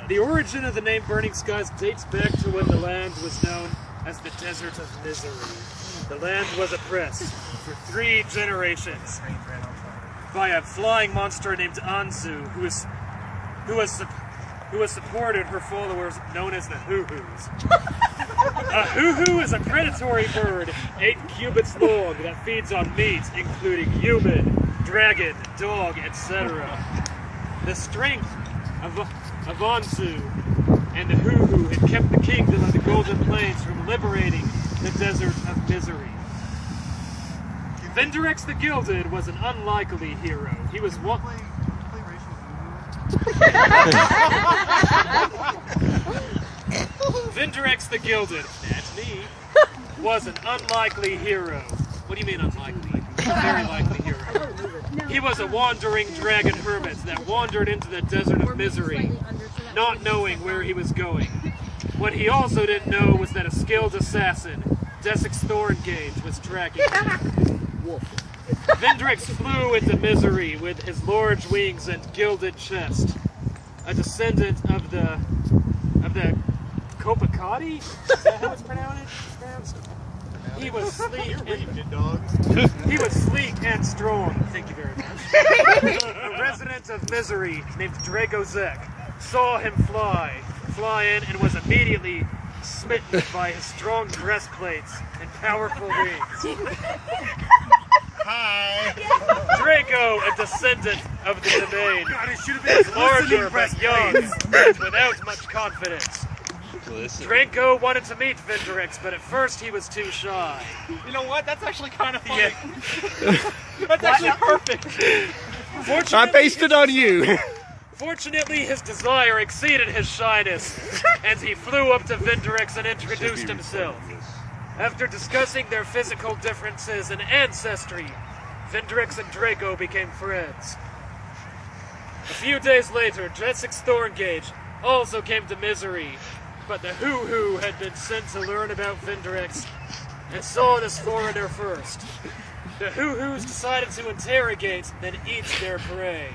The origin of the name Burning Skies dates back to when the land was known as the Desert of Misery. The land was oppressed for 3 generations by a flying monster named Anzu, who has supported her followers known as the Hoo-Hoos. A Hoo-Hoo is a predatory bird, 8 cubits long, that feeds on meat, including human, dragon, dog, etc. The strength of Anzu and the Hoo-Hoo had kept the kingdom of the Golden Plains from liberating the Desert of Misery. Vinderex the Gilded was an unlikely hero. He was one. Vinderex the Gilded, that's me, was an unlikely hero. What do you mean unlikely? A very likely hero. He was a wandering dragon hermit that wandered into the Desert of Misery, not knowing where he was going. What he also didn't know was that a skilled assassin, Desix Thorngage, was tracking him. Vinderex flew into Misery with his large wings and gilded chest. A descendant of the Copacati? Is that how it's pronounced? He was sleek and strong. Thank you very much. A resident of Misery named Dragozek saw him fly in and was immediately smitten by his strong breastplates and powerful wings. Hi! Draco, a descendant of the domain, was larger but young and without much confidence. Draco wanted to meet Vinderex, but at first he was too shy. You know what? That's actually kind of funny. Yeah. That's actually perfect. I based it on you. Fortunately, his desire exceeded his shyness, and he flew up to Vinderex and introduced himself. After discussing their physical differences and ancestry, Vinderex and Draco became friends. A few days later, Desix Thorngage also came to Misery, but the Hoo-Hoo had been sent to learn about Vinderex and saw this foreigner first. The Hoo-Hoos decided to interrogate, then eat their prey.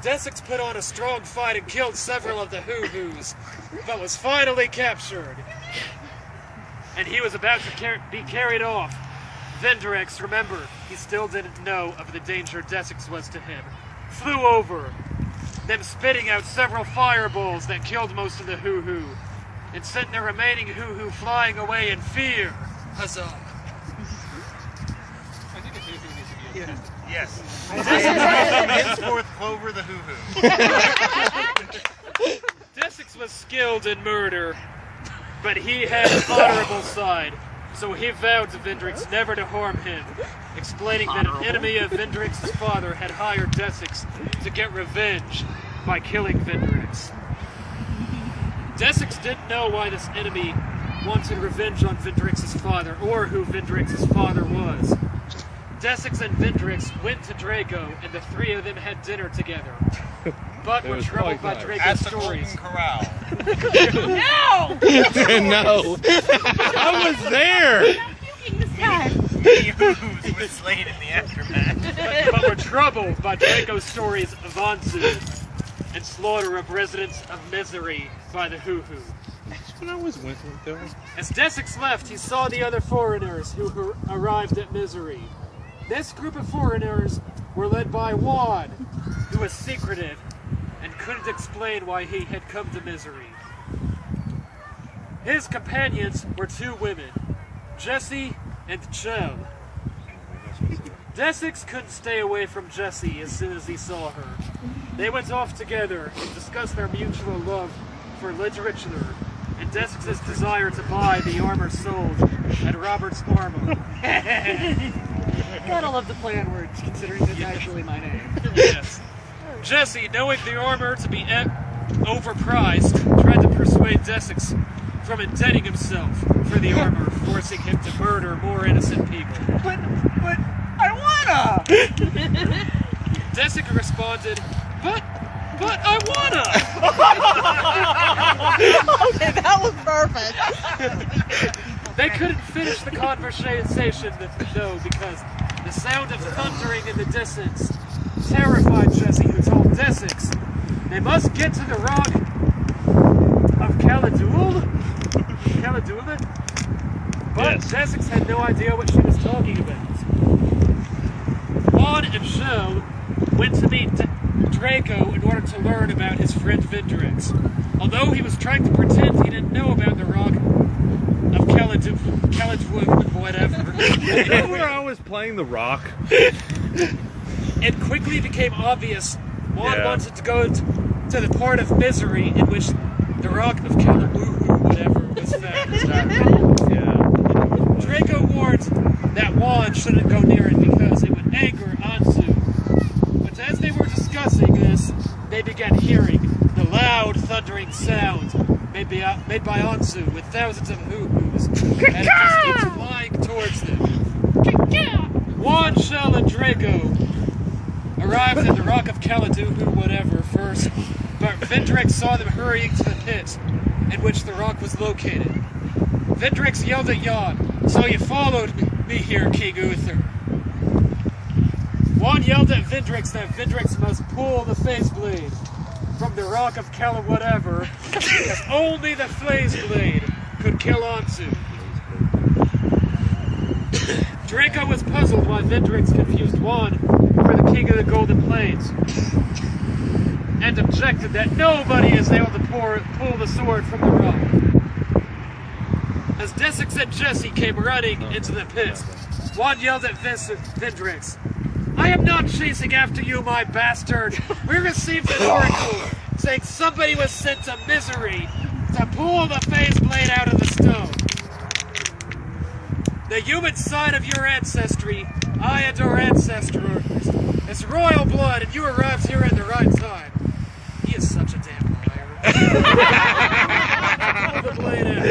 Desix put on a strong fight and killed several of the Hoo-Hoos, but was finally captured. And he was about to be carried off. Vinderex, remember, he still didn't know of the danger Desix was to him, flew over, them spitting out several fireballs that killed most of the Hoo-Hoo, and sent the remaining Hoo-Hoo flying away in fear. Huzzah. I think a Hoo-Hoo needs to be a test. Yes. Henceforth, Clover the Hoo-Hoo. Desix was skilled in murder, but he had an honorable side, so he vowed to Vinderex never to harm him, explaining that an enemy of Vinderex's father had hired Desix to get revenge by killing Vinderex. Desix didn't know why this enemy wanted revenge on Vinderex's father, or who Vinderex's father was. Desix and Vinderex went to Draco, and the 3 of them had dinner together, but were troubled by Draco's stories. Corral. No! No! I was there! I'm puking this time. Many Hoo-Hoos were slain in the aftermath. but were troubled by Draco's stories of Anzu and slaughter of residents of Misery by the Hoo-Hoo. That's when I was with them. As Desix left, he saw the other foreigners who arrived at Misery. This group of foreigners were led by Juan, who was secretive and couldn't explain why he had come to Misery. His companions were 2 women, Jessie and Chell. Desix couldn't stay away from Jessie as soon as he saw her. They went off together and discussed their mutual love for literature and Desix's desire to buy the armor sold at Robert's Armor. Gotta love the play on words, considering that's actually my name. Yes. Jessie, knowing the armor to be overpriced, tried to persuade Desix from indebting himself for the armor, forcing him to murder more innocent people. But I wanna! Desix responded, but I wanna! Okay, that was perfect. They couldn't finish the conversation, though, because the sound of thundering in the distance terrified Jessie, who told Desix They must get to the rock of Caladul. But Desix had no idea what she was talking about. Juan and Shell went to meet Draco in order to learn about his friend Vinderex. Although he was trying to pretend he didn't know about the rock of Caladul, whatever. Where I was playing the rock. It quickly became obvious Juan wanted to go to the part of misery in which the rock of Caladul, whatever, was found. Draco warned that Juan shouldn't go near it because it would anger Anzu. But as they were discussing this, they began hearing the loud, thundering sound made by Anzu with thousands of hoo-hoos, and it just keeps flying towards them. Juan, Shell, and Draco arrived at the rock of Caladul, whatever, first, but Vinderex saw them hurrying to the pit in which the rock was located. Vinderex yelled at Jan, "So you followed me here, King Uther." Juan yelled at Vinderex that Vinderex must pull the face blade from the rock of Cala whatever, because only the face blade could kill Anzu. Draco was puzzled why Vinderex confused Juan for the King of the Golden Plains, and objected that nobody is able to pull the sword from the rock. As Desix and Jesse came running into the pit, Juan yelled at Vinderex, "I am not chasing after you, my bastard! We received an oracle saying somebody was sent to misery to pull the face blade out of the stone. The human side of your ancestry, I and our ancestor, is royal blood, and you arrived here at the right time." He is such a damn liar. Pull the blade out.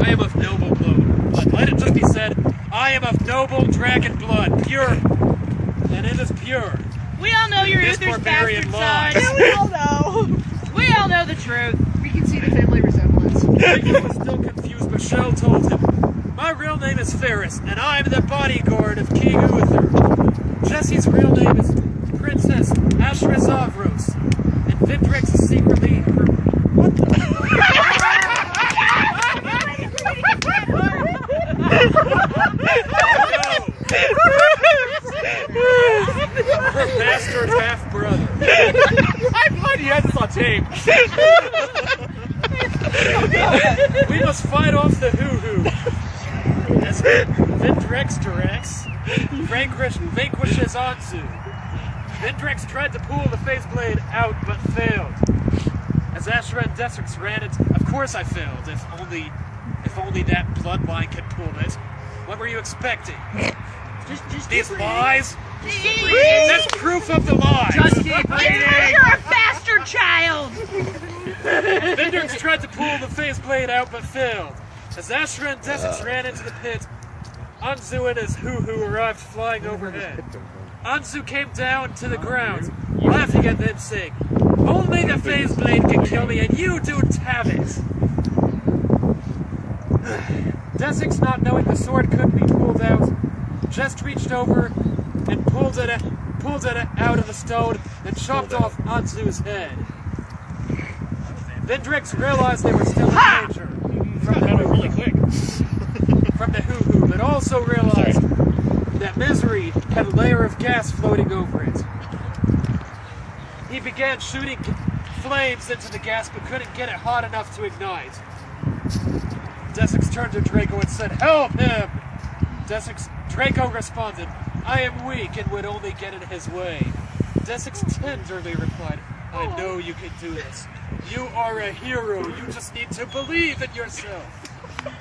I am of noble blood. Let it just be said, I am of noble dragon blood, pure, and it is pure. We all know your This Uther's barbarian bastard lies. side. We all know. We all know the truth. We can see the family resemblance. Draco was still confused, but Shell told him, "My real name is Ferris, and I'm the bodyguard of King Uther. Jesse's real name is Princess Ashrazavros, and Vinderex is secretly her..." What the her bastard half-brother. I'm glad you had this on tape. We must fight off the hoo-hoo. As Vinderex vanquishes Anzu. Vinderex tried to pull the face blade out, but failed. As Ashra and Desix ran it, of course I failed. If only that bloodline could pull it. What were you expecting? Just These keep lies? reading. That's proof of the lies. Just keep reading. You're a bastard child. Vinderex tried to pull the face blade out, but failed. As Ashra and Desix ran into the pit, Anzu and his hoo-hoo arrived flying overhead. Anzu came down to the ground, laughing at them, saying, "Only the phase blade can kill me, and you don't have it." Desix, not knowing the sword couldn't be pulled out, just reached over and pulled it out of the stone and chopped off Anzu's head. Vinderex realized they were still in danger from the hoo-hoo, but also realized that misery had a layer of gas floating over it. He began shooting flames into the gas, but couldn't get it hot enough to ignite. Desix turned to Draco and said, "Help him!" Draco responded, "I am weak and would only get in his way." Desix tenderly replied, "I know you can do this. You are a hero. You just need to believe in yourself."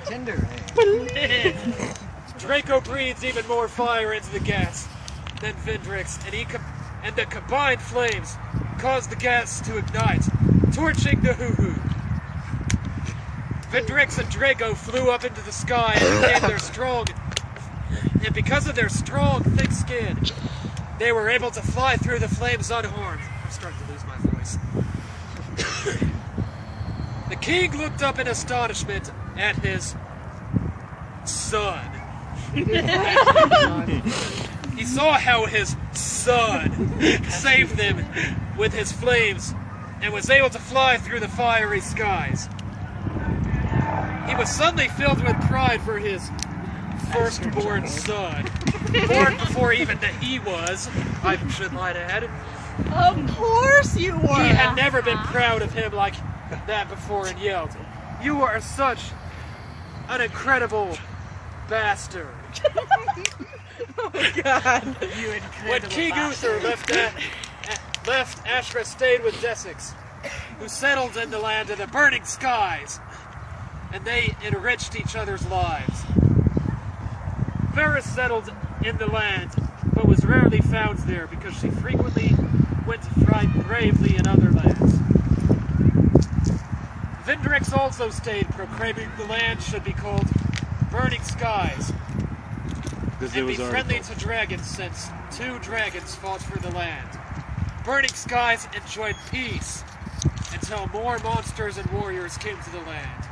Tinder. Draco breathed even more fire into the gas than Vinderex, and the combined flames caused the gas to ignite, torching the hoo-hoo. Vinderex and Draco flew up into the sky and because of their strong, thick skin, they were able to fly through the flames unharmed. I'm starting to lose my voice. The king looked up in astonishment at his son. He saw how his son saved them with his flames and was able to fly through the fiery skies. He was suddenly filled with pride for his firstborn son, born before even he was, I should might add. Of course you were. He had never been proud of him like that before and yelled, "You are such an incredible bastard." God. When King Uther left, Ashra stayed with Desix, who settled in the land of the Burning Skies, and they enriched each other's lives. Varys settled in the land, but was rarely found there because she frequently went to fight bravely in other lands. Vinderex also stayed, proclaiming the land should be called Burning Skies, and be friendly to dragons, since 2 dragons fought for the land. Burning Skies enjoyed peace until more monsters and warriors came to the land.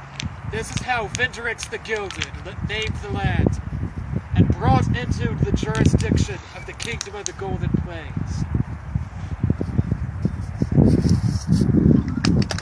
This is how Vinderex the Gilded named the land and brought into the jurisdiction of the Kingdom of the Golden Plains.